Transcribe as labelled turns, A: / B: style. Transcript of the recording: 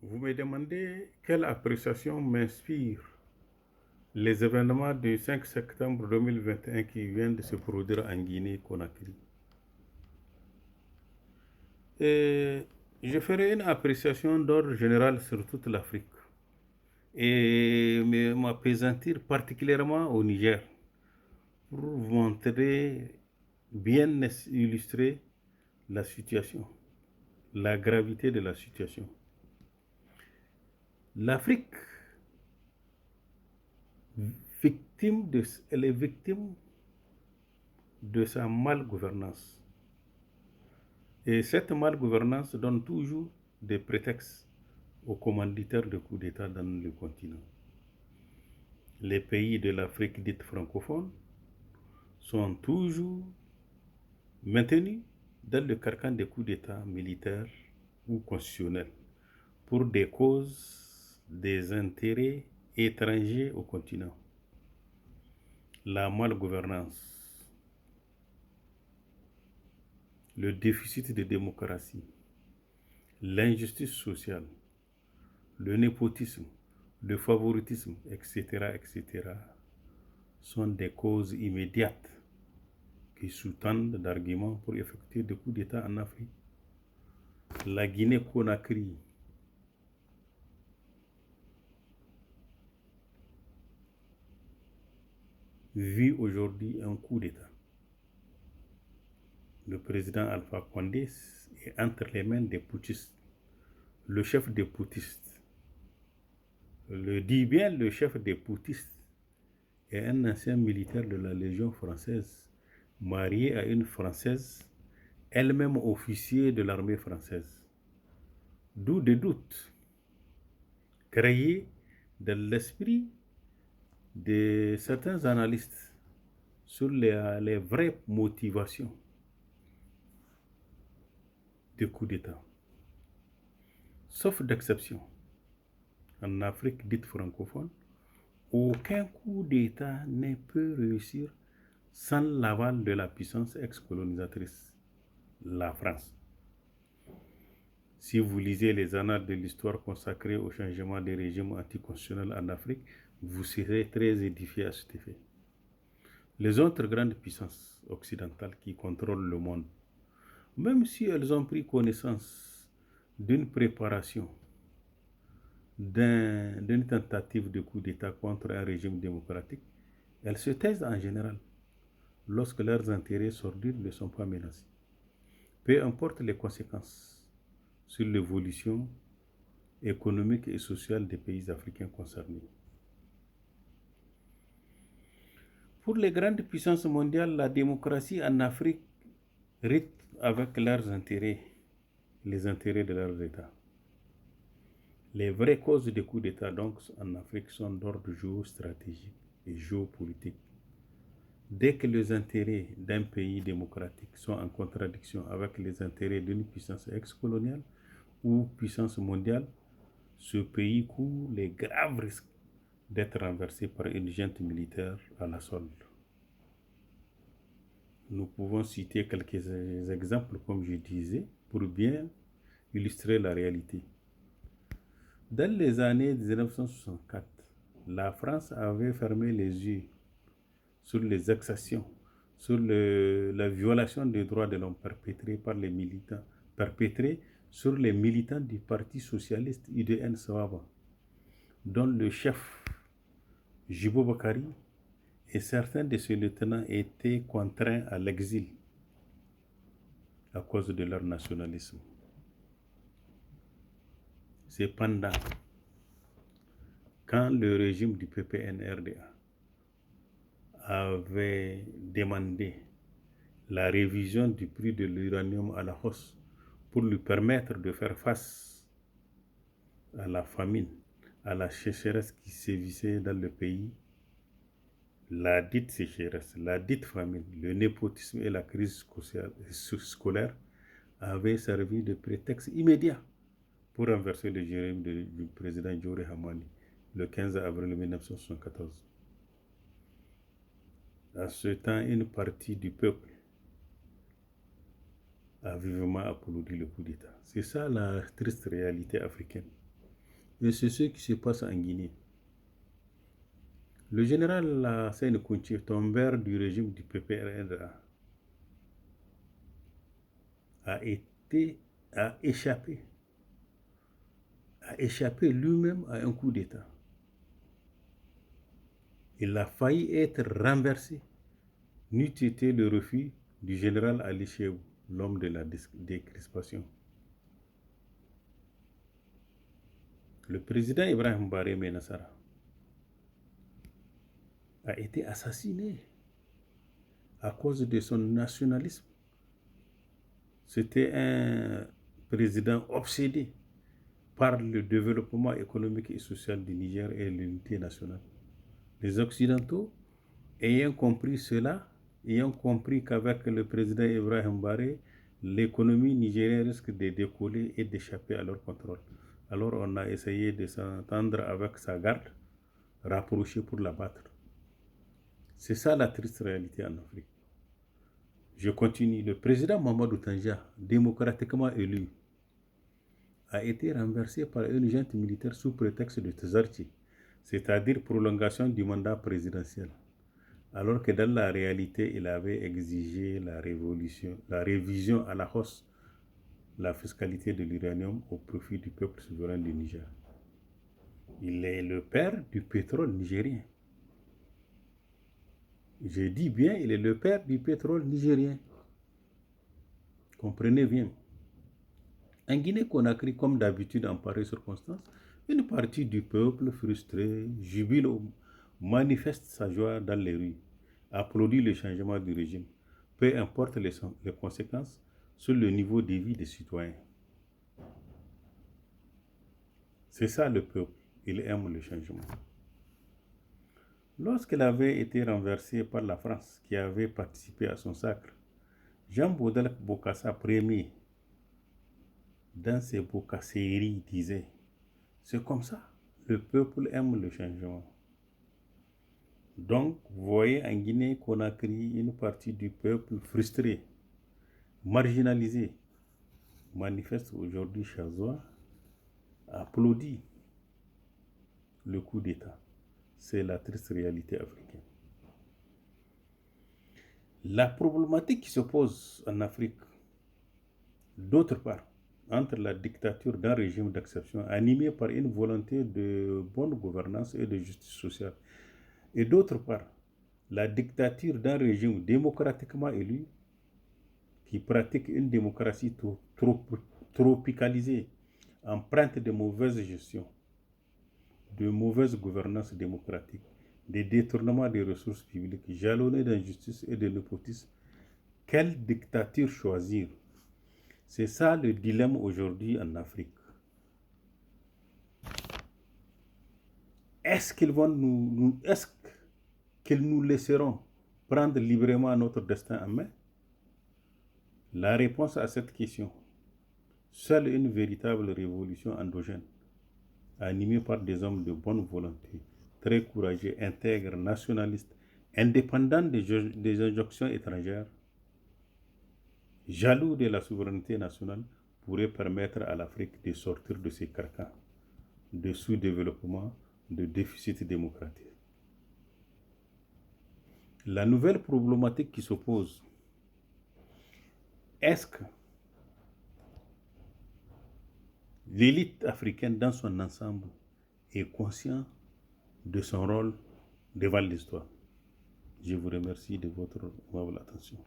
A: Vous me demandez quelle appréciation m'inspire les événements du 5 septembre 2021 qui viennent de se produire en Guinée-Conakry. Et je ferai une appréciation d'ordre général sur toute l'Afrique et m'appesantir particulièrement au Niger pour vous montrer, bien illustrer la situation, la gravité de la situation. L'Afrique, elle est victime de sa malgouvernance. Et cette malgouvernance donne toujours des prétextes aux commanditaires de coups d'État dans le continent. Les pays de l'Afrique dite francophone sont toujours maintenus dans le carcan des coups d'État militaires ou constitutionnels pour des causes, des intérêts étrangers au continent. La malgouvernance, le déficit de démocratie, l'injustice sociale, le népotisme, le favoritisme, etc., sont des causes immédiates qui sous-tendent d'arguments pour effectuer des coups d'État en Afrique. La Guinée-Conakry vit aujourd'hui un coup d'État. Le président Alpha Condé est entre les mains des putschistes. Le chef des putschistes, le chef des putschistes est un ancien militaire de la Légion française, marié à une Française, elle-même officier de l'armée française. D'où des doutes créés dans l'esprit de certains analystes sur les vraies motivations du coup d'État. Sauf d'exception, en Afrique dite francophone, aucun coup d'État ne peut réussir sans l'aval de la puissance ex-colonisatrice, la France. Si vous lisez les annales de l'histoire consacrées au changement des régimes anticonstitutionnels en Afrique, vous serez très édifié à cet effet. Les autres grandes puissances occidentales qui contrôlent le monde, même si elles ont pris connaissance d'une préparation, d'une tentative de coup d'État contre un régime démocratique, elles se taisent en général lorsque leurs intérêts sordides ne sont pas menacés. Peu importe les conséquences sur l'évolution économique et sociale des pays africains concernés. Pour les grandes puissances mondiales, la démocratie en Afrique rythme avec leurs intérêts, les intérêts de leurs États. Les vraies causes des coups d'État donc en Afrique sont d'ordre géostratégique et géopolitique. Dès que les intérêts d'un pays démocratique sont en contradiction avec les intérêts d'une puissance ex-coloniale ou puissance mondiale, ce pays court les graves risques d'être renversé par une junte militaire à la solde. Nous pouvons citer quelques exemples, comme je disais, pour bien illustrer la réalité. Dans les années 1964, la France avait fermé les yeux sur les exactions, sur la violation des droits de l'homme perpétrée sur les militants du Parti socialiste UDN Sawaba, dont le chef Jibo Bakari et certains de ses lieutenants étaient contraints à l'exil à cause de leur nationalisme. Cependant, quand le régime du PPN-RDA avait demandé la révision du prix de l'uranium à la hausse pour lui permettre de faire face à la famine, à la sécheresse qui sévissait dans le pays, la dite sécheresse, la dite famine, le népotisme et la crise scolaire avaient servi de prétexte immédiat pour renverser le régime du président Djoré Hamani le 15 avril 1974. À ce temps, une partie du peuple a vivement applaudi le coup d'État. C'est ça la triste réalité africaine. Et c'est ce qui se passe en Guinée. Le général Seyni Kounché, tombeur du régime du PPRDA, a été, a échappé lui-même à un coup d'État. Il a failli être renversé, n'eût été le refus du général Ali Chebou, l'homme de la décrispation. Le président Ibrahim Baré Menassara a été assassiné à cause de son nationalisme. C'était un président obsédé par le développement économique et social du Niger et l'unité nationale. Les Occidentaux, ayant compris cela, ayant compris qu'avec le président Ibrahim Baré, l'économie nigérienne risque de décoller et d'échapper à leur contrôle. Alors on a essayé de s'entendre avec sa garde, rapprochée pour l'abattre. C'est ça la triste réalité en Afrique. Je continue. Le président Mamadou Tanja, démocratiquement élu, a été renversé par une junte militaire sous prétexte de Tezarchi, c'est-à-dire prolongation du mandat présidentiel, alors que dans la réalité, il avait exigé la révision à la hausse la fiscalité de l'uranium au profit du peuple souverain du Niger. Il est le père du pétrole nigérien. Je dis bien, il est le père du pétrole nigérien. Comprenez bien. En Guinée-Conakry, comme d'habitude en pareille circonstance, une partie du peuple frustré, jubile, manifeste sa joie dans les rues, applaudit le changement du régime, peu importe les conséquences sur le niveau de vie des citoyens. C'est ça le peuple, il aime le changement. Lorsqu'il avait été renversé par la France, qui avait participé à son sacre, Jean Baudel Bokassa Ier, dans ses bokasseries, disait « C'est comme ça, le peuple aime le changement ». Donc, vous voyez en Guinée-Conakry une partie du peuple frustré, marginalisé, manifeste aujourd'hui Chazois, applaudit le coup d'État. C'est la triste réalité africaine. La problématique qui se pose en Afrique, d'autre part, entre la dictature d'un régime d'exception animé par une volonté de bonne gouvernance et de justice sociale, et d'autre part, la dictature d'un régime démocratiquement élu qui pratique une démocratie tropicalisée, empreinte de mauvaise gestion, de mauvaise gouvernance démocratique, des détournements des ressources publiques, jalonnés d'injustice et de népotisme. Quelle dictature choisir? C'est ça le dilemme aujourd'hui en Afrique. Est-ce qu'ils nous laisseront prendre librement notre destin en main? La réponse à cette question, seule une véritable révolution endogène, animée par des hommes de bonne volonté, très courageux, intègres, nationalistes, indépendants des injonctions étrangères, jaloux de la souveraineté nationale, pourrait permettre à l'Afrique de sortir de ses carcans de sous-développement, de déficit démocratique. La nouvelle problématique qui se pose, est-ce que l'élite africaine dans son ensemble est consciente de son rôle devant l'histoire? Je vous remercie de votre attention.